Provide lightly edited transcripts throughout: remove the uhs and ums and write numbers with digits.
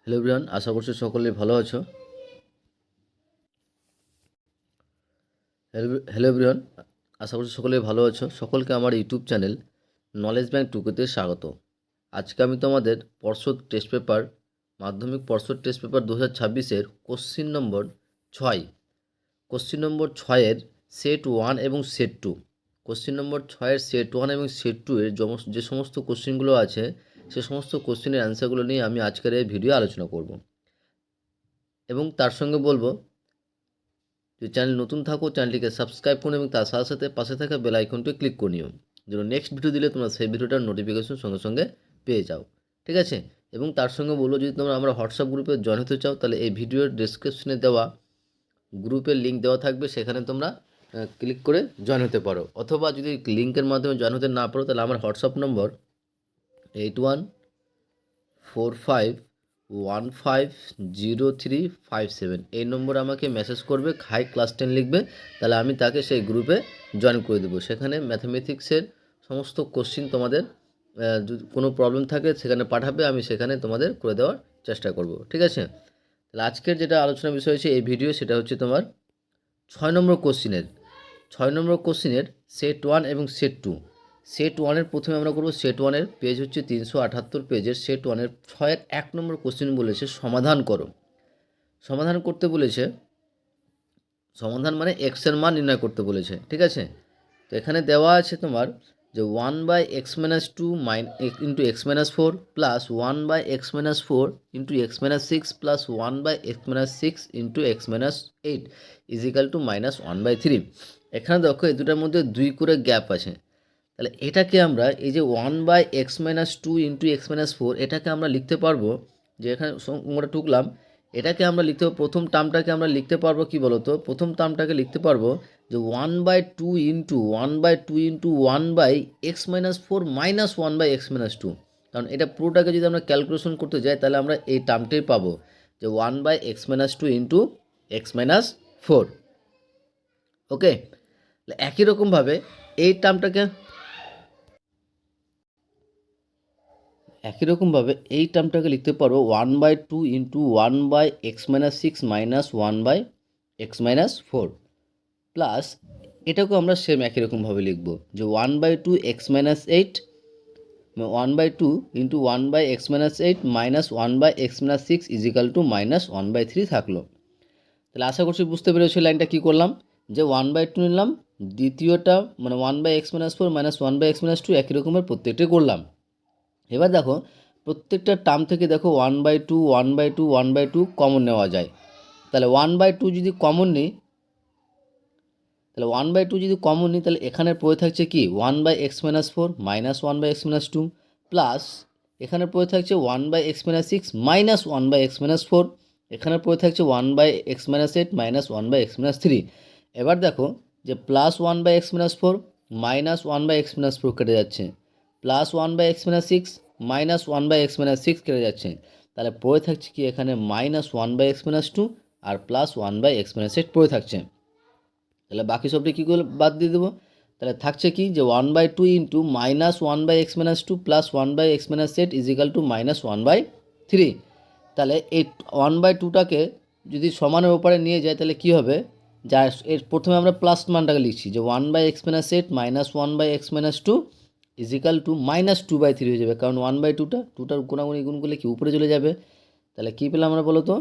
Hello everyone, আশা করছি সকলেই ভালো আছো। হ্যালো এভরিওয়ান, আশা করছি সকলেই ভালো আছো। সকলকে আমার ইউটিউব চ্যানেল নলেজ ব্যাংক টুকুতে স্বাগত। আজকে আমি তোমাদের পর্ষদ টেস্ট পেপার মাধ্যমিক পর্ষদ টেস্ট পেপার 2026-এর কোশ্চিন নম্বর ছয়ের সেট ওয়ান এবং সেট টু কোশ্চিন নম্বর ছয়ের সেট ওয়ান এবং সেট টু এর যে সমস্ত কোশ্চিনগুলো আছে সে সমস্ত কোশ্চিনের অ্যান্সারগুলো নিয়ে আমি আজকের এই ভিডিও আলোচনা করব এবং তার সঙ্গে বলবো, যদি চ্যানেল নতুন থাকো চ্যানেলটিকে সাবস্ক্রাইব করুন এবং তার সাথে সাথে পাশে থাকা বেল আইকনটি ক্লিক করে নিও, যেন নেক্সট ভিডিও দিলে তোমরা সেই ভিডিওটার নোটিফিকেশন সঙ্গে সঙ্গে পেয়ে যাও। ঠিক আছে? এবং তার সঙ্গে বলবো, যদি তোমরা আমরা হোয়াটসঅ্যাপ গ্রুপে জয়েন হতে চাও তাহলে এই ভিডিওর ডেসক্রিপশনে দেওয়া গ্রুপের লিঙ্ক দেওয়া থাকবে, সেখানে তোমরা ক্লিক করে জয়েন হতে পারো। অথবা যদি লিঙ্কের মাধ্যমে জয়েন হতে না পারো তাহলে আমার হোয়াটসঅ্যাপ নম্বর 8145150357, এই নম্বরে আমাকে মেসেজ করবে, হাই ক্লাস 10 লিখবে, তাহলে আমি তাকে সেই গ্রুপে জয়েন করে দেবো। সেখানে ম্যাথামেটিক্সের সমস্ত কোশ্চিন তোমাদের যদি কোনো প্রবলেম থাকে সেখানে পাঠাবে, আমি সেখানে তোমাদের করে দেওয়ার চেষ্টা করব। ঠিক আছে? তাহলে আজকের যেটা আলোচনার বিষয় হচ্ছে এই ভিডিও, সেটা হচ্ছে তোমার 6 নম্বর কোশ্চিনের সেট ওয়ান এবং সেট টু। সেট ওয়ানের প্রথমে আমরা করব, সেট ওয়ানের পেজ হচ্ছে 378 পেজের সেট ওয়ানের 6-1 নম্বর কোশ্চিন বলেছে সমাধান করো। সমাধান করতে বলেছে, সমাধান মানে এক্সের মান নির্ণয় করতে বলেছে। ঠিক আছে? তো এখানে দেওয়া আছে তোমার যে 1/x-2 into x-4 plus 1/x-4 into x-6 plus 1/x-6 into x-8 equal to -1/3। এখানে দেখো এই দুটার মধ্যে 2 করে গ্যাপ আছে। তাহলে এটাকে আমরা এই যে 1/x-2 ইন্টু x-4 এটাকে আমরা লিখতে পারবো, যে এখানে আমরা টুকলাম, এটাকে আমরা লিখতে পারবো, প্রথম টার্মটাকে আমরা লিখতে পারবো কি বলতো, প্রথম টার্মটাকে লিখতে পারবো যে 1/2 ইন্টু 1/2 1/x-4 মাইনাস 1/x-2। কারণ এটা পুরোটাকে যদি আমরা ক্যালকুলেশন করতে যাই তাহলে আমরা এই টার্মটাই পাবো, যে 1/x-2 ইন্টু x-4। ওকে? একই রকমভাবে এই টার্মটাকে লিখতে পারো 1/2 into 1/x-6 minus 1/x-4 plus এটাকেও আমরা সেম একই রকমভাবে লিখব, যে 1/2x-8 1/2 into 1/x-8 minus 1/x-6 is equal to -1/3 থাকলো। তাহলে আশা করছি বুঝতে পেরেছি লাইনটা কী করলাম, যে 1/2 নিলাম, দ্বিতীয়টা মানে 1/x-4 মাইনাস 1/x-2 একই রকমের প্রত্যেকটাই করলাম। এবার দেখো প্রত্যেকটা টার্ম থেকে দেখো 1/2 1/2 1/2 কমন নেওয়া যায়। তাহলে 1/2 যদি কমন নিই, তাহলে এখানে পড়ে থাকছে কি 1/x-4 মাইনাস 1/x-2 প্লাস এখানে পড়ে থাকছে 1/x-6 মাইনাস 1/x-4, এখানে পড়ে থাকছে 1/x-8 মাইনাস 1/x-3। এবার দেখো যে প্লাস 1/x-4 মাইনাস 1/x-4 কেটে যাচ্ছে, প্লাস 1/x-6 মাইনাস 1/x-6 কেটে যাচ্ছে, তাহলে পড়ে থাকছে কি এখানে মাইনাস 1/x-2 আর প্লাস 1/x-8 পড়ে থাকছে। তাহলে বাকি সবটি কী করে বাদ দিয়ে দেবো, তাহলে থাকছে কি যে 1/2 into minus 1/x-2 plus 1/x-8 equal to -1/3। তাহলে এই 1/2টাকে যদি সমানের ওপরে নিয়ে যায় তাহলে কি হবে, যা এর প্রথমে আমরা প্লাস মানটাকে লিখছি, যে 1/x-8 minus 1/x-2 is equal to -2/3 হয়ে যাবে, কারণ 1/2টার গুণাগুণি গুণ করলে কি উপরে চলে যাবে। তাহলে কী পেলাম আমরা বলো তো,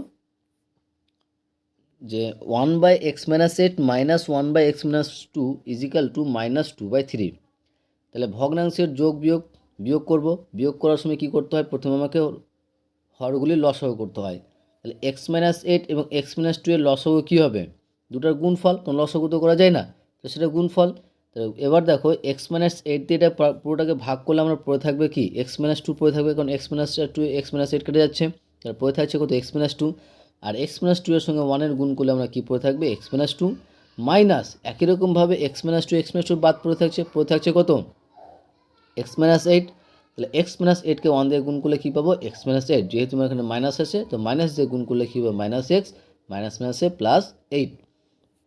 যে 1/x-8 minus 1/x-2 is equal to -2/3। তাহলে ভগ্নাংশের বিয়োগ করব, বিয়োগ করার সময় কি করতে হয়, প্রথমে আমাকে হরগুলির লসাগু করতে হয়। তাহলে x-8 এবং x-2 এর লসাগু কী হবে, দুটার গুণফল, তো লসাগু তো করা যায় না, তো সেটা গুণফল। তো এবার দেখো x-8 দিয়ে এটা পুরোটাকে ভাগ করলে আমরা পড়ে থাকবে কি x-2 পড়ে থাকবে, কারণ x-2 x-8 কেটে যাচ্ছে, তাহলে পড়ে থাকছে কত x-2, আর x-2 এর সঙ্গে 1-এর গুণ করলে আমরা কী পড়ে থাকবে x-2 মাইনাস একই রকমভাবে x-2 বাদ পড়ে থাকছে কত x-8। তাহলে x-8কে 1 দিয়ে গুণ করলে কী পাবো x-8, যেহেতু আমার এখানে মাইনাস আছে তো মাইনাস দিয়ে গুণ করলে কী হবে -x minus plus 8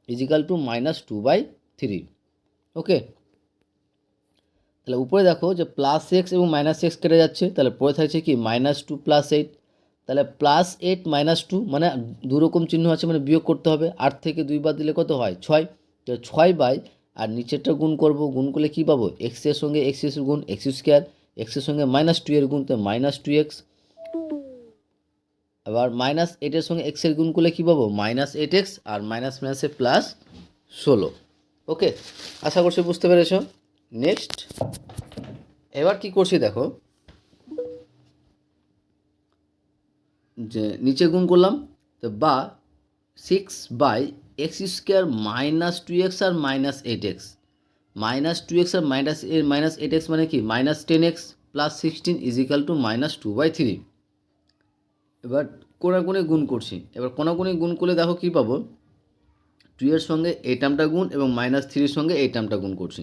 equal to -2/3। Okay? তাহলে উপরে দেখো যে প্লাস এক্স এবং মাইনাস এক্স কেটে যাচ্ছে, তাহলে পড়ে থাকছে কি -2 + 8, তাহলে +8 - 2 মানে দু রকম চিহ্ন আছে মানে বিয়োগ করতে হবে। 8 থেকে 2 বাদ দিলে কত হয় 6, তো 6 বাই আর নিচেরটা গুণ করব, গুণ করলে কী পাবো এক্স এর সঙ্গে এক্স এর গুণ এক্স স্কোয়ার, এক্সের সঙ্গে -2 এর গুণ তো -2x, আবার -8 এর সঙ্গে এক্সের গুণ করলে কী পাবো -8x আর মাইনাস মাইনাসে +16। ওকে, আশা করছি বুঝতে পেরেছ। নেক্সট এবার কি করছি দেখো, যে নিচে গুণ করলাম তো বা 6/x² -2x আর -8x, -2x আর -8x মানে কি -10x + 16 = -2/3। এবার কোণাকুণি গুণ করছি, এবার কোণাকুণি গুণ করলে দেখো কী পাবো 2 এর সঙ্গে এই টার্মটা গুণ এবং -3 এর সঙ্গে এই টার্মটা গুণ করছি।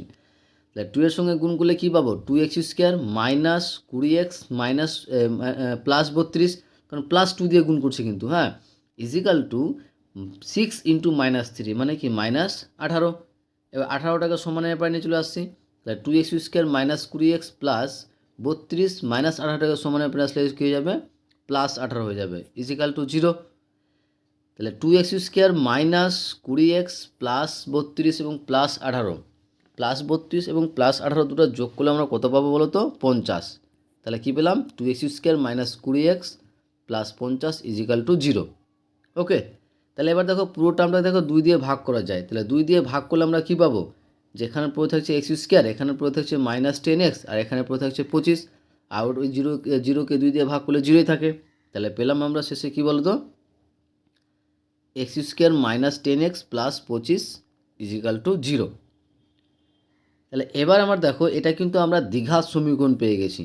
তাহলে 2 এর সঙ্গে গুণ করলে কী পাবো 2x² -20x +32, কারণ +2 দিয়ে গুণ করছি কিন্তু, হ্যাঁ, = 6 × -3 মানে কি -18। এবার 18টাকে সমানের পারে নিয়ে চলে আসছি, তাহলে 2x² -20x +32 -18টাকে সমানের পারে আসলে কী হয়ে যাবে +18 হয়ে যাবে = 0। তাহলে 2x² -20x +32 এবং +18, +32 এবং +18 দুটো যোগ করলে আমরা কত পাবো বলো তো 50। তাহলে কী পেলাম 2x² -20x +50 = 0। ওকে, তাহলে এবার দেখো পুরো টার্মটা দেখো 2 দিয়ে ভাগ করা যায়, তাহলে 2 দিয়ে ভাগ করলে আমরা কী পাবো, যেখানে পড়ে থাকছে x², এখানে পড়ে থাকছে -10x আর এখানে পড়ে থাকছে 25, আর ওই জিরোকে 2 দিয়ে ভাগ করলে 0ই থাকে। তাহলে পেলাম আমরা শেষে কী বলো তো x² -10x + 25 = 0। তাহলে এবার আমার দেখো এটা কিন্তু আমরা দ্বিঘাত সমীকরণ পেয়ে গেছি।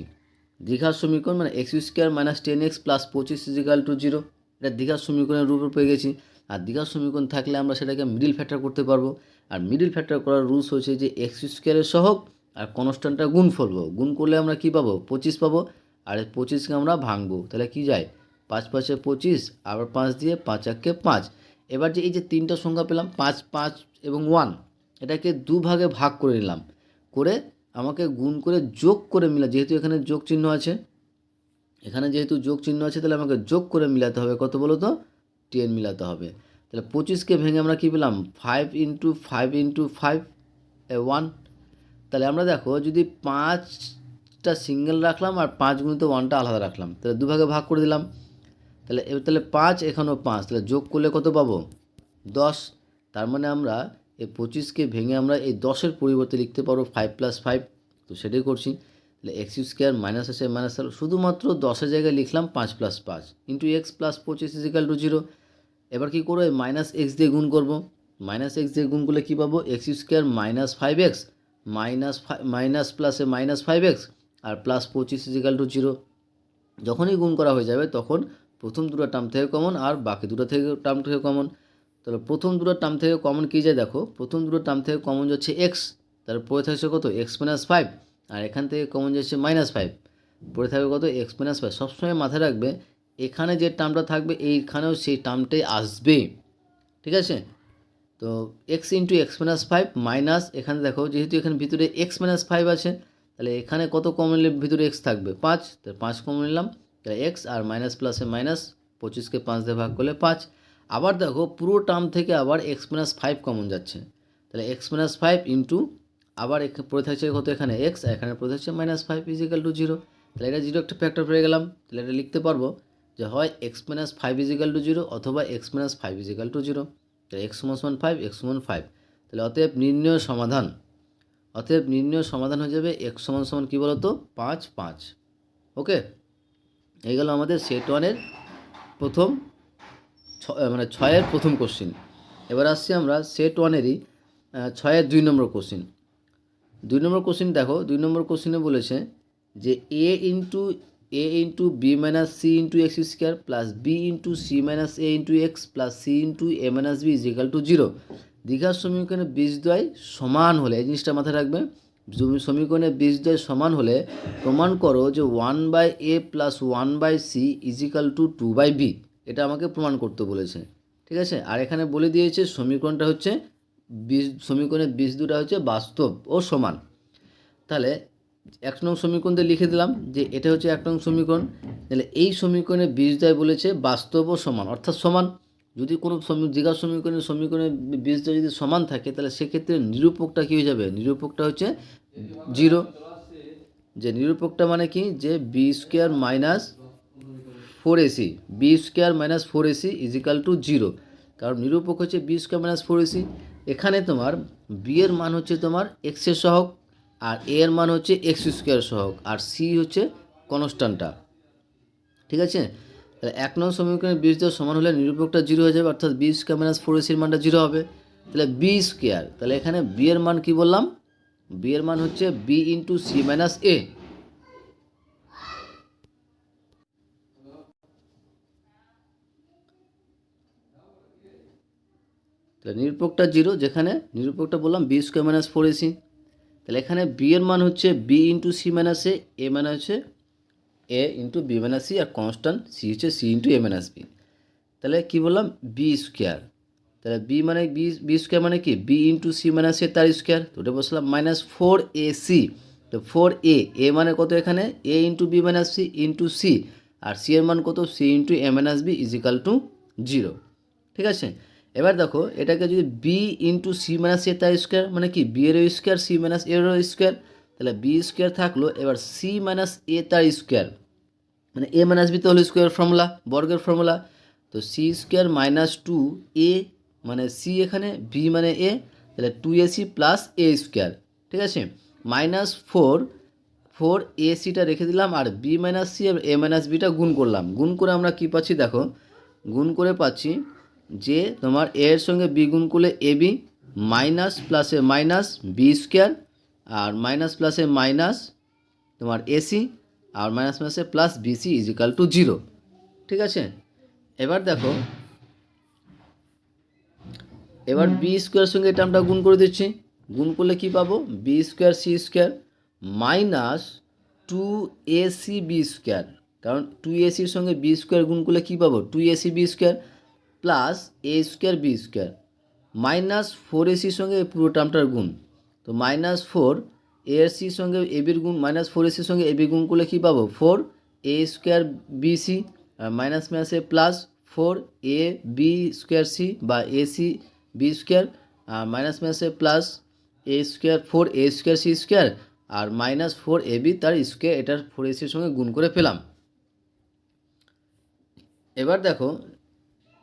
দ্বিঘাত সমীকরণ মানে x² -10x + 25 = 0, এটা দ্বিঘাত সমীকরণের রূপে পেয়ে গেছি। আর দ্বিঘাত সমীকরণ থাকলে আমরা সেটাকে মিডল ফ্যাক্টর করতে পারবো। আর মিডল ফ্যাক্টর করার রুলস হচ্ছে যে x² এর সহগ আর কনস্ট্যান্টটা গুণ ফেলবো, গুণ করলে আমরা কী পাবো 25 পাবো, আর 25কে আমরা ভাঙবো, তাহলে কী যায় 5 × 5 = 25, আবার 5 দিয়ে 5 × 1 = 5। এবার যে এই যে তিনটা সংখ্যা পেলাম 5, 5 এবং 1, এটাকে দুভাগে ভাগ করে নিলাম, করে আমাকে গুণ করে যোগ করে মিলা, যেহেতু এখানে যোগ চিহ্ন আছে, এখানে যেহেতু যোগ চিহ্ন আছে তাহলে আমাকে যোগ করে মিলাতে হবে, কত বলো তো 10 মিলাতে হবে। তাহলে 25কে ভেঙে আমরা কী পেলাম 5 × 5 × 5 1। তাহলে আমরা দেখো যদি 5টা সিঙ্গেল রাখলাম আর 5 × 1টা আলাদা রাখলাম, তাহলে দুভাগে ভাগ করে দিলাম, তাহলে 5 এখানেও 5, তাহলে যোগ করলে কত পাবো 10। তার মানে আমরা এই 25কে ভেঙে আমরা এই 10-এর পরিবর্তে লিখতে পারবো 5 + 5, তো সেটাই করছি। তাহলে x² মাইনাস আছে মাইনাস হলো, শুধুমাত্র 10-এর জায়গায় লিখলাম 5 + 5 × x + 25 = 0। এবার কী করবো -x দিয়ে গুণ করব, -x দিয়ে গুণ করলে কী পাবো x² -5x মাইনাস প্লাসে -5x আর +25 = 0। যখনই গুণ করা হয়ে যাবে তখন প্রথম দুটো টার্ম থেকে কমন আর বাকি দুটো থেকে টার্ম থেকে কমন। তাহলে প্রথম দুটো টার্ম থেকে কমন কী যায় দেখো, প্রথম দুটো টার্ম থেকে কমন যাচ্ছে এক্স, তাহলে পড়ে থাকছে কত x - 5, আর এখান থেকে কমন যাচ্ছে -5, পড়ে থাকবে কত x - 5। সবসময় মাথায় রাখবে এখানে যে টার্মটা থাকবে এইখানেও সেই টার্মটাই আসবে, ঠিক আছে। তো x × x - 5 মাইনাস, এখানে দেখো যেহেতু এখানে ভিতরে x - 5 আছে, তাহলে এখানে কত কমন নিলে ভিতরে x থাকবে 5, তাহলে 5 কমন নিলাম, তাহলে x আর মাইনাস প্লাসে মাইনাস, 25কে 5 দিয়ে ভাগ করলে 5। আবার দেখো পুরো টার্ম থেকে আবার x - 5 কমন যাচ্ছে, তাহলে x - 5 ইন্টু আবার পড়ে থাকছে কত এখানে x, আর এখানে পড়ে থাকছে -5 = 0। তাহলে এটা 0 একটা ফ্যাক্টর পেয়ে গেলাম, তাহলে এটা লিখতে পারবো যে হয় x - 5 = 0 অথবা x - 5 = 0। তাহলে x = 5, x = 5, তাহলে অতএব নির্ণয় সমাধান, অতএব নির্ণয় সমাধান হয়ে যাবে x = কী বলো তো 5, 5। ওকে, এই গেল আমাদের সেট 1-এর প্রথম মানে 6-এর প্রথম কোশ্চিন। এবার আসছি আমরা সেট 1-এরই 6-এর 2 নম্বর কোশ্চিন। 2 নম্বর কোশ্চিন দেখো, 2 নম্বর কোশ্চিনে বলেছে যে a × b - c × x² + b × c - a × x + c × a - b = 0। দ্বিঘাত সমীকরণে বীজদ্বয় সমান হলে, এই জিনিসটা মাথায় রাখবে, সমীকরণে বীজদ্বয় সমান হলে প্রমাণ করো যে 1/a + 1/c = 2/b, এটা আমাকে প্রমাণ করতে বলেছে, ঠিক আছে। আর এখানে বলে দিয়েছে সমীকরণটা হচ্ছে সমীকরণের বীজ দুটা হচ্ছে বাস্তব ও সমান। তাহলে 1 নং সমীকরণ দিয়ে লিখে দিলাম যে এটা হচ্ছে 1 নং সমীকরণ। তাহলে এই সমীকরণে বীজদ্বয় বলেছে বাস্তব ও সমান, অর্থাৎ সমান। যদি কোনো দ্বিঘাত সমীকরণের বীজদ্বয় যদি সমান থাকে তাহলে সেক্ষেত্রে নিরূপকটা কী হয়ে যাবে, নিরূপকটা হচ্ছে 0। যে নিরূপকটা মানে কি, যে b square minus 4ac, b square minus 4ac equal to 0। কারণ নিরূপক হচ্ছে বি স্কোয়ার মাইনাস 4ac। এখানে তোমার বি এর মান হচ্ছে তোমার এক্সের সহগ, আর এ এর মান হচ্ছে এক্স স্কোয়ার সহগ, আর সি হচ্ছে কনস্ট্যান্টটা। ঠিক আছে, তাহলে 1 নং সমীকরণের বীজদ্বয় সমান হলে নিরূপকটা 0 হয়ে যাবে, অর্থাৎ বি স্কোয়ার মাইনাস 4ac-র মানটা 0 হবে। তাহলে বি স্কোয়ার, তাহলে এখানে বি এর মান কি বললাম, বি এর মান হচ্ছে বি ইন্টু সি মাইনাস এ। তাহলে নিরূপকটা 0, যেখানে নিরূপকটা বললাম বি স্কোয়ার মাইনাস 4ac। তাহলে এখানে বি এর মান হচ্ছে বি ইন্টু সি মাইনাস এ মানে হচ্ছে এ ইন্টু বি মাইনাস সি, আর কনস্ট্যান্ট সি হচ্ছে C into A minus B. তাহলে কী বললাম, বি স্কোয়ার। তাহলে বি মানে বি স্কোয়ার মানে কি, B into C minus A তার স্কোয়ার, তো ওটা বসলাম মাইনাস 4ac। তো 4a, এ মানে কত এখানে, A into B minus C into C, আর সি এর মান কত, C into A minus B equal to 0। ঠিক আছে, এবার দেখো এটাকে যদি B into C minus A তার স্কোয়ার মানে কি, বি এর স্কোয়ার সি মাইনাস এর স্কোয়ার, তাহলে বি স্কোয়ার থাকলো, এবার সি মাইনাস এ তার স্কোয়ার মানে এ মাইনাস বি তো হলো স্কোয়ার ফর্মুলা, বর্গের ফর্মুলা। তো সি স্কোয়ার মাইনাস 2a মানে সি এখানে, বি মানে এ, তাহলে 2ac প্লাস এ স্কোয়ার। ঠিক আছে, মাইনাস 4ac-টা রেখে দিলাম, আর বি মাইনাস সি আর এ মাইনাস বিটা গুণ করলাম। গুণ করে আমরা কি পাচ্ছি দেখো, গুণ করে পাচ্ছি যে তোমার এ এর সঙ্গে বি গুণ করলে এ বি, মাইনাস প্লাসে মাইনাস বি স্কোয়ার, আর মাইনাস প্লাসে মাইনাস তোমার এসি, আর মাইনাস মাইনাসে প্লাস বিসি ইজিক্যাল টু 0। ঠিক আছে, এবার দেখো, এবার বি স্কোয়ার সঙ্গে এটা আমরা গুণ করে দিচ্ছি। গুণ করলে কি পাবো, b square C square minus 2ac b square, কারণ 2ac-র সঙ্গে বি স্কোয়ার গুণ করলে কী পাবো, 2ac b square plus A square B square minus 4ac-র সঙ্গে পুরো টার্মটার গুণ। তো মাইনাস 4ac-র সঙ্গে এবির গুণ, মাইনাস 4ac-র সঙ্গে এবি গুণ করলে কী পাবো, 4a স্কোয়ার বিসি, আর মাইনাস মাইনাসে প্লাস 4ab স্কোয়ার সি বা এসি বি স্কোয়ার, আর মাইনাস মাইনাসে plus A square 4a square C square, আর মাইনাস 4ab তার স্কোয়ার, এটার 4ac-র সঙ্গে গুণ করে পেলাম। এবার দেখো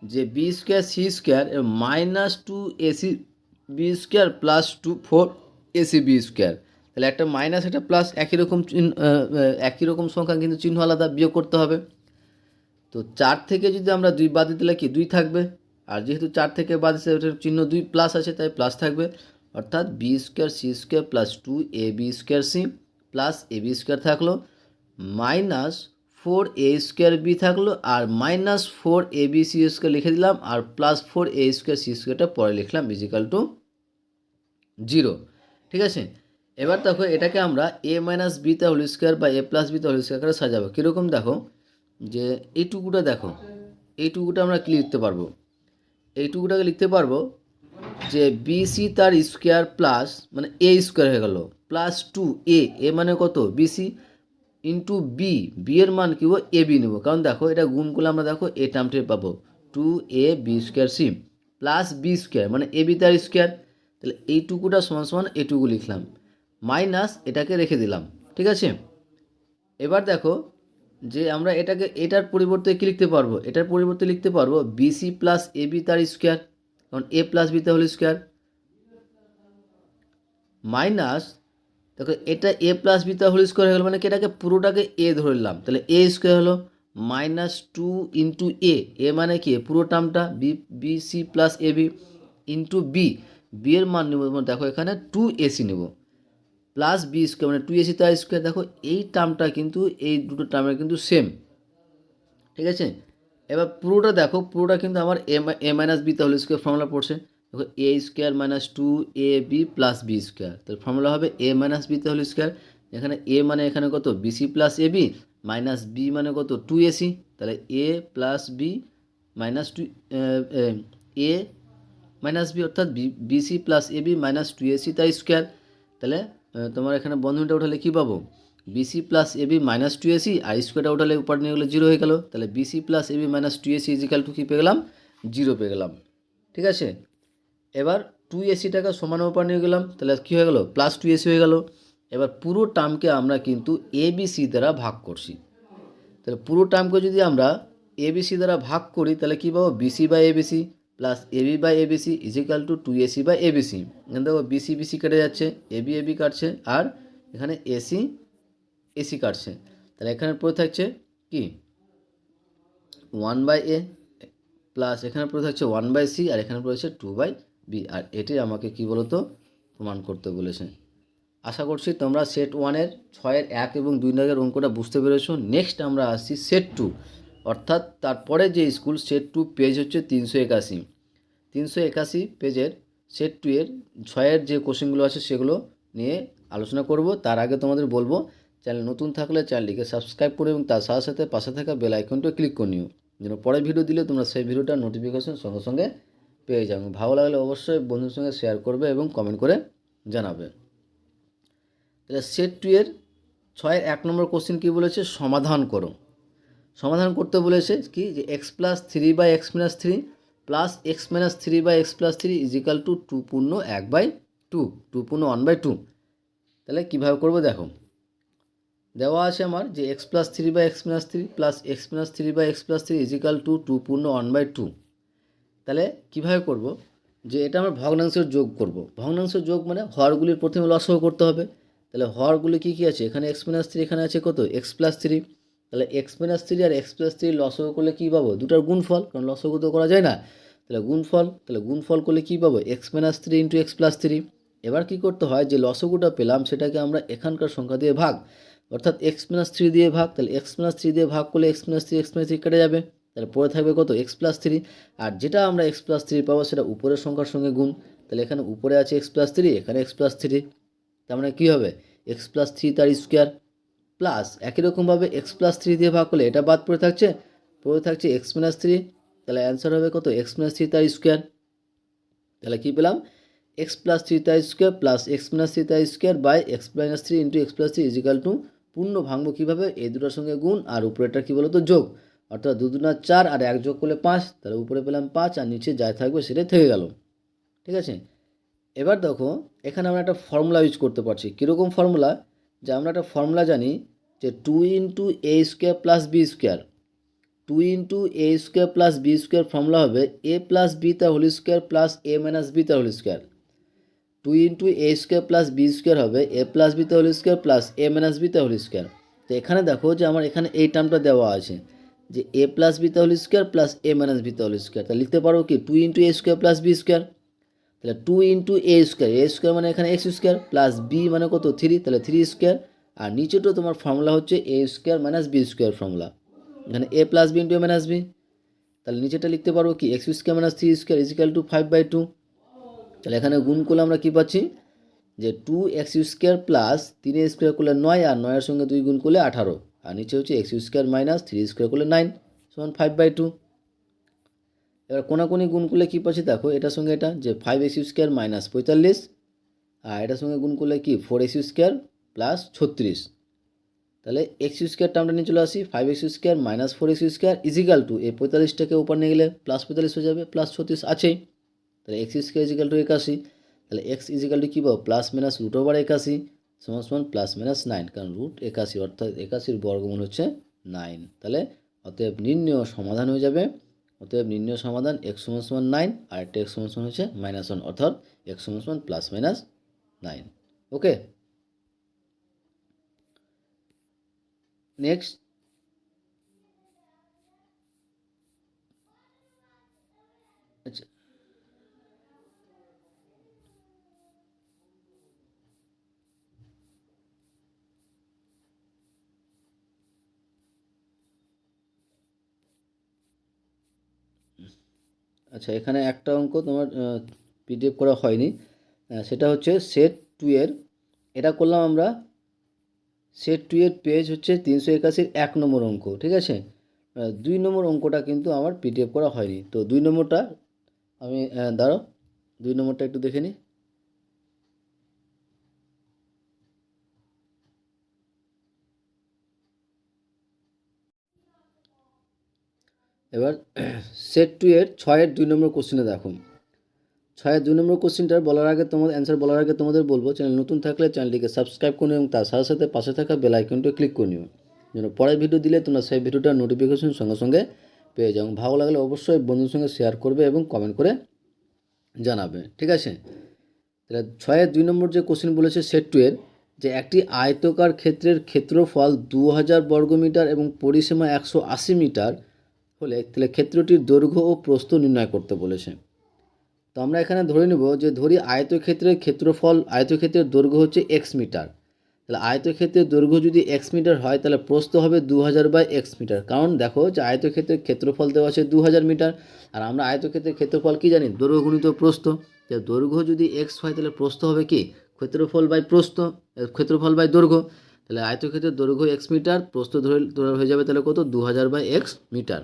যে b square C square minus 2ac b square plus 4ac b square, তাহলে একটা মাইনাস একটা প্লাস একই রকম সংখ্যা, কিন্তু চিহ্ন আলাদা, বিয়োগ করতে হবে। তো 4 থেকে যদি আমরা 2 বাদ দিলে কি 2 থাকবে, আর যেহেতু 4 থেকে বাদ দিচ্ছে ওটার চিহ্ন 2 প্লাস আছে, তাই প্লাস থাকবে, অর্থাৎ b square C square plus 2ab square c plus ab square থাকলো, মাইনাস 4a স্কোয়ার বি থাকলো, আর মাইনাস 4ab সি স্কোয়ার লিখে দিলাম, আর প্লাস 4a স্কোয়ার সি স্কোয়ারটা পরে লিখলাম ইজিক্যাল টু 0। ঠিক আছে, এবার দেখো এটাকে আমরা এ মাইনাস বিটা হোল স্কোয়ার বা এ প্লাস বিটা হোল স্কোয়ার করে সাজাবো। কীরকম দেখো, যে এইটুকুটা দেখো, এইটুকুটা আমরা কি লিখতে পারবো, এইটুকুটাকে লিখতে পারবো যে বিসি তার স্কোয়ার প্লাস মানে এ স্কোয়ার হয়ে গেল, প্লাস 2a, এ মানে কত বিসি, ইন্টু বি, বি এর মান কি এ বি নেবো, কারণ দেখো এটা গুণ করলে আমরা দেখো এ টার্মটি পাবো 2ab square c plus B square মানে এ বি তার স্কোয়ার, তাহলে এইটুকুটা সমান সমান এইটুকু লিখলাম, মাইনাস এটাকে রেখে দিলাম। ঠিক আছে, এবার দেখো যে আমরা এটাকে এটার পরিবর্তে কী লিখতে পারবো, এটার পরিবর্তে লিখতে পারবো বিসি প্লাস এ বি তার স্কোয়ার, কারণ এ প্লাস বি তাহলে স্কোয়ার, মাইনাস দেখো এটা এ প্লাস বি তা হোল স্কোয়ার হয়ে গেল, মানে কি এটাকে পুরোটাকে এ ধরলাম, তাহলে এ স্কোয়ার হলো মাইনাস 2 ইন্টু এ মানে কি পুরো টার্মটা B B C plus A B into B, B এর মান নেব দেখো এখানে 2ac নেব, প্লাস বি স্কোয়ার মানে 2ac তার স্কোয়ার। দেখো এই টার্মটা কিন্তু এই দুটো টার্মের কিন্তু সেম। ঠিক আছে, এবার পুরোটা দেখো, পুরোটা কিন্তু আমার এ মাইনাস বি তাহলে স্কোয়ার ফর্মুলা পড়ছে। দেখো A square minus 2ab plus B square, তাহলে ফর্মুলা হবে এ মাইনাস বি তাহলে স্কোয়ার, এখানে এ মানে এখানে কত BC plus A B, minus B মানে কত 2ac, তাহলে A plus B minus 2 A minus B, অর্থাৎ BC plus A B minus 2ac তার স্কোয়ার, তাহলে তোমার এখানে বন্ধনীটা উঠালে কী পাবো, BC plus AB minus two AC, আর স্কোয়ারটা উঠালে উপর নিয়ে গেলে জিরো হয়ে গেল, তাহলে BC plus AB minus two AC equal to কী পেয়ে গেলাম, জিরো পেয়ে গেলাম। ঠিক আছে, এবার টু এসিটাকে সমানের উপর নিয়ে গেলাম, তাহলে কী হয়ে গেল, প্লাস টু এসি হয়ে গেল। এবার পুরো টার্মকে আমরা কিন্তু এবিসি দ্বারা ভাগ করছি, তাহলে পুরো টার্মকে যদি আমরা এবিসি দ্বারা ভাগ করি তাহলে কী পাবো, bc by abc plus ab by abc equal to two ac by abc. এখানে দেখো বিসি বিসি কেটে যাচ্ছে, এবি এবি কাটছে, আর এখানে এসি এসি কাটছে, তাহলে এখানে পড়ে থাকছে কি ওয়ান বাই এ প্লাস এখানে পড়ে থাকছে ওয়ান বাই সি, আর এখানে পড়েছে টু বাই বি, আর এটি আমাকে কি বলতো প্রমাণ করতে বলেছে। আশা করছি তোমরা সেট ওয়ানের 6-এর 1 এবং 2 দাগের অঙ্কটা বুঝতে পেরেছো। নেক্সট আমরা আসছি সেট 2, অর্থাৎ তারপরে যে স্কুল সেট 2 পেজ হচ্ছে 381 পেজের সেট 2 এর 6-এর যে কোশ্চেনগুলো আছে সেগুলো নিয়ে আলোচনা করব। তার আগে তোমাদের বলবো, চ্যানেল নতুন থাকলে চ্যানেলটিকে সাবস্ক্রাইব করে এবং তার সাথে সাথে পাশে থাকা বেল আইকনটা ক্লিক করে নিও, যেন পরে ভিডিও দিলে তোমরা সেই ভিডিওটার নোটিফিকেশন সঙ্গে সঙ্গে পেয়ে যাবে। ভালো লাগলে অবশ্যই বন্ধুদের সঙ্গে শেয়ার করবে এবং কমেন্ট করে জানাবে। তাহলে সেট 2 এর 6-এর 1 নম্বর কোশ্চেন কী বলেছে, সমাধান করো। সমাধান করতে বলেছে কি, যে x plus three by x minus three plus x minus three by x plus three equal to two পূর্ণ 1/2, টু পূর্ণ 1/2। তাহলে কীভাবে করবো দেখো, দেওয়া আছে আমার যে x plus three by x minus three plus x minus three by x plus three equal to two পূর্ণ 1/2। তাহলে কীভাবে করব, যে এটা আমরা ভগ্নাংশের যোগ করব। ভগ্নাংশের যোগ মানে হরগুলির প্রথমে লসাগু করতে হবে। তাহলে হরগুলি কী কী আছে, এখানে এক্স মাইনাস থ্রি, এখানে আছে কত এক্স প্লাস থ্রি, তাহলে এক্স মাইনাস থ্রি আর এক্স প্লাস থ্রি লসাগু করলে কী পাবো, দুটার গুণফল, কারণ লসাগু তো করা যায় না, তাহলে গুণফল, তাহলে গুণফল করলে কী পাবো, x minus three into x plus three. এবার কী করতে হয়, যে লসাগুটা পেলাম সেটাকে আমরা এখানকার সংখ্যা দিয়ে ভাগ, অর্থাৎ এক্স মাইনাস থ্রি দিয়ে ভাগ, তাহলে এক্স মাইনাস থ্রি দিয়ে ভাগ করলে এক্স মাইনাস থ্রি কেটে যাবে, তাহলে পরে থাকবে কত এক্স প্লাস থ্রি, আর যেটা আমরা এক্স প্লাস থ্রি পাবো সেটা উপরের সংখ্যার সঙ্গে গুণ, তাহলে এখানে উপরে আছে এক্স প্লাস থ্রি, এখানে এক্স প্লাস থ্রি, তার মানে কী হবে এক্স প্লাস থ্রি তার স্কোয়ার প্লাস একই রকমভাবে এক্স প্লাস থ্রি দিয়ে ভাগ করলে এটা বাদ পড়ে থাকছে এক্স মাইনাস থ্রি, তাহলে অ্যান্সার হবে কত এক্স মাইনাস থ্রি তার স্কোয়ার। তাহলে কী পেলাম, এক্স প্লাস থ্রি তার square plus x minus three তার square by x minus three into x plus three equal to পূর্ণ ভাঙবো কীভাবে, এই দুটোর সঙ্গে গুণ আর উপরেটা কী বলো তো যোগ, অর্থাৎ 2 2 4 আর 1 যোগ করলে 5, তাহলে উপরে পেলাম 5 আর নিচে যাই থাকবে সেটাই থেকে গেল। ঠিক আছে, এবার দেখো এখানে আমরা একটা ফর্মুলা ইউজ করতে পারছি। কীরকম ফর্মুলা, যে আমরা একটা ফর্মুলা জানি যে 2 into A square plus B square, 2 into A square plus B square formula হবে এ প্লাস বি তার whole square plus A minus B তার whole square. 2 into A square plus B square হবে A plus B তার whole square plus A minus B তার whole square. তো এখানে দেখো যে আমার এখানে এই টার্মটা দেওয়া আছে যে এ প্লাস বি তার whole square plus A minus B তার হোল স্কোয়ার, তাহলে লিখতে পারবো কি 2 into A square plus B square, তাহলে 2 ইন্টু এ স্কোয়ার মানে এখানে এক্স স্কোয়ার প্লাস বি মানে কত 3, তাহলে 3 স্কোয়ার, আর নিচেটা তোমার ফর্মুলা হচ্ছে A square minus B square formula, এখানে A plus B into A minus B, তাহলে নিচেটা লিখতে পারবো কি X square minus 3 square equal to 5/2। তাহলে এখানে গুণ করলে আমরা কী পাচ্ছি, যে 2 এক্স স্কোয়ার প্লাস 3 স্কোয়ার করলে 9 আর 9-এর সঙ্গে 2 গুণ করলে 18, আর নিচে হচ্ছে এক্স স্কোয়ার মাইনাস 3 স্কোয়ার করলে 9 সমান 5/2। এবার কোনাকুনি গুণ করলে কী পাচ্ছি দেখো, এটার সঙ্গে এটা যে 5x স্কোয়ার মাইনাস 45, আর এটার সঙ্গে গুণ করলে কি 4x স্কোয়ার প্লাস 36, তাহলে এক্স স্কোয়ার টার্মটা নিয়ে চলে আসি 5x square minus 4x square equal to এই 45টাকে উপর নিয়ে গেলে প্লাস 45 হয়ে যাবে, প্লাস 36 আছেই, তাহলে এক্স স্কোয়ার ইজিক্যাল টু 81, তাহলে এক্স ইজিক্যাল টু কী পাবো প্লাস মাইনাস রুট ওভার 81 সমান সমান প্লাস মাইনাস 9, কারণ রুট 81 অর্থাৎ 81-র বর্গমূল হচ্ছে 9, তাহলে অতএব নির্ণয় সমাধান হয়ে যাবে, অতএব নির্ণয় সমাধান x সমান সমান 9 আর একটা x সমান সমান হচ্ছে -1, অর্থাৎ x সমান সমান প্লাস মাইনাস 9। ওকে, নেক্সট আচ্ছা আচ্ছা এখানে একটা অঙ্ক তোমার পিডিএফ করা হয়নি, সেটা হচ্ছে সেট 2 এর, এটা করলাম আমরা সেট 2 এর পেজ হচ্ছে 381-র 1 নম্বর অঙ্ক। ঠিক আছে, 2 নম্বর অঙ্কটা কিন্তু আমার পিডিএফ করা হয়নি, তো 2 নম্বরটা আমি দাঁড়াও 2 নম্বরটা একটু দেখে নিই। এবার সেট 2 এর 6-এর 2 নম্বর কোশ্চেনে দেখো। 6-এর 2 নম্বর কোশ্চেনটার বলার আগে তোমাদের অ্যান্সার বলার আগে তোমাদের বলবো, চ্যানেল নতুন থাকলে চ্যানেলটিকে সাবস্ক্রাইব করে নিও এবং তার সাথে সাথে পাশে থাকা বেল আইকনটি ক্লিক করে নিও, যেন পরের ভিডিও দিলে তোমরা সেই ভিডিওটার নোটিফিকেশন সঙ্গে সঙ্গে পেয়ে যাও। ভালো লাগলে অবশ্যই বন্ধুদের সঙ্গে শেয়ার করবে এবং কমেন্ট করে জানাবে, ঠিক আছে। তাহলে 6-এর 2 নম্বর যে কোশ্চেন বলেছে সেট 2 এর, যে একটি আয়তকার ক্ষেত্রের ক্ষেত্রফল 2000 বর্গমিটার এবং পরিসীমা 180 মিটার হলে তাহলে ক্ষেত্রটির দৈর্ঘ্য ও প্রস্থ নির্ণয় করতে বলেছে। তো আমরা এখানে ধরে নেব যে ধরি আয়তক্ষেত্রের ক্ষেত্রফল, আয়তক্ষেত্রের দৈর্ঘ্য হচ্ছে এক্স মিটার। তাহলে আয়তক্ষেত্রের দৈর্ঘ্য যদি এক্স মিটার হয় তাহলে প্রস্থ হবে 2000 বাই এক্স মিটার। কারণ দেখো যে আয়তক্ষেত্রের ক্ষেত্রফল দেওয়া আছে 2000 মিটার, আর আমরা আয়তক্ষেত্রের ক্ষেত্রফল কি জানি, দৈর্ঘ্য গুণিত প্রস্থ। দৈর্ঘ্য যদি এক্স হয় তাহলে প্রস্থ হবে কি, ক্ষেত্রফল বাই প্রস্থ, ক্ষেত্রফল বাই দৈর্ঘ্য। তাহলে আয়তক্ষেত্রের দৈর্ঘ্য এক্স মিটার, প্রস্থ ধরে হয়ে যাবে তাহলে কত, 2000 বাই এক্স মিটার।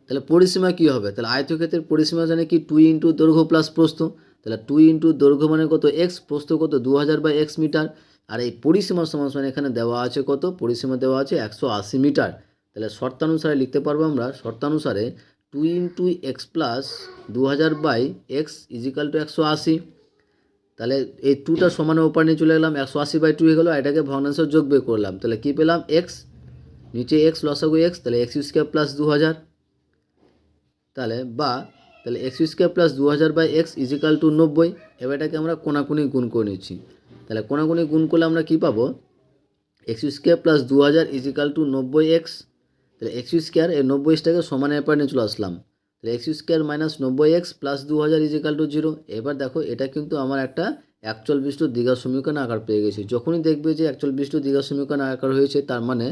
তাহলে পরিসীমা কী হবে, তাহলে আয়তক্ষেত্রের পরিসীমা জানে কি 2 ইন্টু দৈর্ঘ্য প্লাস প্রস্থ। তাহলে 2 ইন্টু দৈর্ঘ্য মানে কত এক্স, প্রস্থ কত 2000 বাই এক্স মিটার। আর এই পরিসীমার সমান এখানে দেওয়া আছে কত, পরিসীমা দেওয়া আছে 180 মিটার। তাহলে শর্তানুসারে লিখতে পারবো আমরা, শর্তানুসারে 2 into x plus 2000 by x equal to 180। তাহলে এই 2টা সমানে ওপার নিয়ে চলে গেলাম, 180 বাই 2 হয়ে গেলো, এটাকে ভগ্নাংশের যোগ বের করলাম। তাহলে কী পেলাম, এক্স, নিচে এক্স লসাগু এক্স, তাহলে এক্স স্কোয়ার প্লাস 2000। তাহলে x square plus 2000 by x equal to 90। এবার এটাকে আমরা কোনাকুনি গুণ করে নিচ্ছি। তাহলে কোনাকুনি গুণ করলে আমরা কী পাবো, x square plus 2000 equal to 90 x. তাহলে এক্স স্কোয়ার এই 90টাকে সমানে এপার নিয়ে চলে আসলাম। তাহলে x square minus 90 x plus 2000 equal to 0। এবার দেখো এটা কিন্তু আমার একটা একচল বিশিষ্ট দ্বিঘাত সমীকরণ আকার পেয়ে গেছি। যখনই দেখবে যে একচল বিশিষ্ট দ্বিঘাত সমীকরণ আকার হয়েছে, তার মানে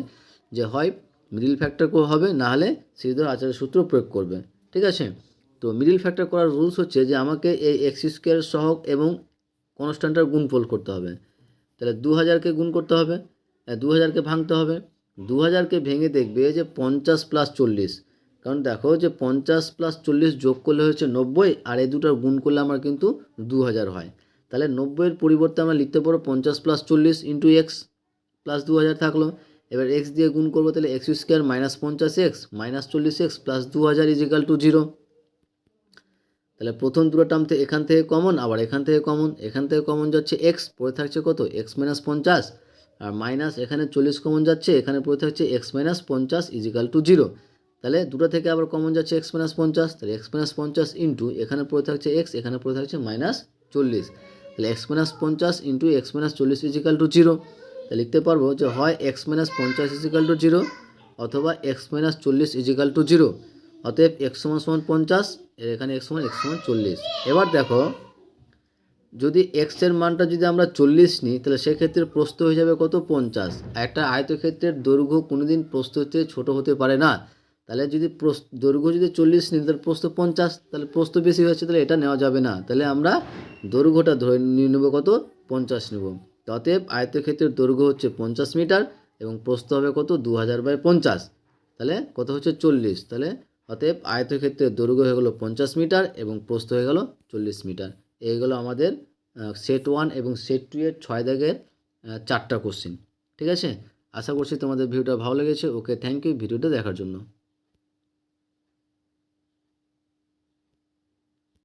যে হয় মিডিল ফ্যাক্টর হবে, না হলে শ্রীধর আচার্যের সূত্র প্রয়োগ করবে, ঠিক আছে। তো মিডিল ফ্যাক্টর করার রুলস হচ্ছে যে আমাকে এই এক্স স্কোয়ার সহগ এবং কনস্ট্যান্টের গুণফল করতে হবে। তাহলে 2000কে গুণ করতে হবে, 2000কে ভাঙতে হবে। 2000কে ভেঙে দেখবে যে 50 প্লাস 40, কারণ দেখো যে 50 প্লাস 40 যোগ করলে হচ্ছে 90, আর এই দুটোর গুণ করলে আমার কিন্তু 2000 হয়। তাহলে 90-এর পরিবর্তে আমরা লিখতে পারো 50 প্লাস 40 ইন্টু এক্স প্লাস 2000 থাকলো। এবার এক্স দিয়ে গুণ করবো, তাহলে x square minus 50 x minus 40 x plus 2000 equal to 0। তাহলে প্রথম দুটো টার্ম থেকে এখান থেকে কমন, আবার এখান থেকে কমন যাচ্ছে এক্স, পড়ে থাকছে কত এক্স মাইনাস 50, আর মাইনাস এখানে 40 কমন যাচ্ছে, এখানে পড়ে থাকছে এক্স মাইনাস 50 ইজিক্যাল টু 0। তাহলে দুটো থেকে আবার কমন যাচ্ছে এক্স মাইনাস 50, তাহলে এক্স মাইনাস 50 ইন্টু এখানে পড়ে থাকছে এক্স, এখানে পড়ে থাকছে মাইনাস 40। তাহলে x minus 50 into x minus 40 equal to 0। তাহলে লিখতে পারবো যে হয় এক্স মাইনাস 50 ইজিক্যাল টু 0 অথবা এক্স মাইনাস 40 ইজিক্যাল টু 0। অতএব এক্স সমান 50, এর এখানে এক্স সমান 40। এবার দেখো যদি এক্সের মানটা যদি আমরা 40 নিই, তাহলে সেক্ষেত্রে প্রস্থ হয়ে যাবে কত, 50। একটা আয়তক্ষেত্রের দৈর্ঘ্য কোনোদিন প্রস্থ থেকে ছোটো হতে পারে না। তাহলে যদি দৈর্ঘ্য যদি 40 নিই তাহলে প্রস্থ 50, তাহলে প্রস্থ বেশি হচ্ছে, তাহলে এটা নেওয়া যাবে না। তাহলে আমরা দৈর্ঘ্যটা ধরে নিয়ে নেবো কত, 50 নেব। অতএব আয়তক্ষেত্রের দৈর্ঘ্য হচ্ছে 50 মিটার এবং প্রস্থ হবে কত, 2000 বাই 50। তাহলে কত হচ্ছে 40। তাহলে অতএব আয়তক্ষেত্রের দৈর্ঘ্য হয়ে গেলো 50 মিটার এবং প্রস্থ হয়ে গেল 40 মিটার। এইগুলো আমাদের সেট 1 এবং সেট 2 এর 6 দাগের 4টা কোশ্চেন, ঠিক আছে। আশা করছি তোমাদের ভিডিওটা ভালো লেগেছে। ওকে, থ্যাংক ইউ ভিডিওটা দেখার জন্য।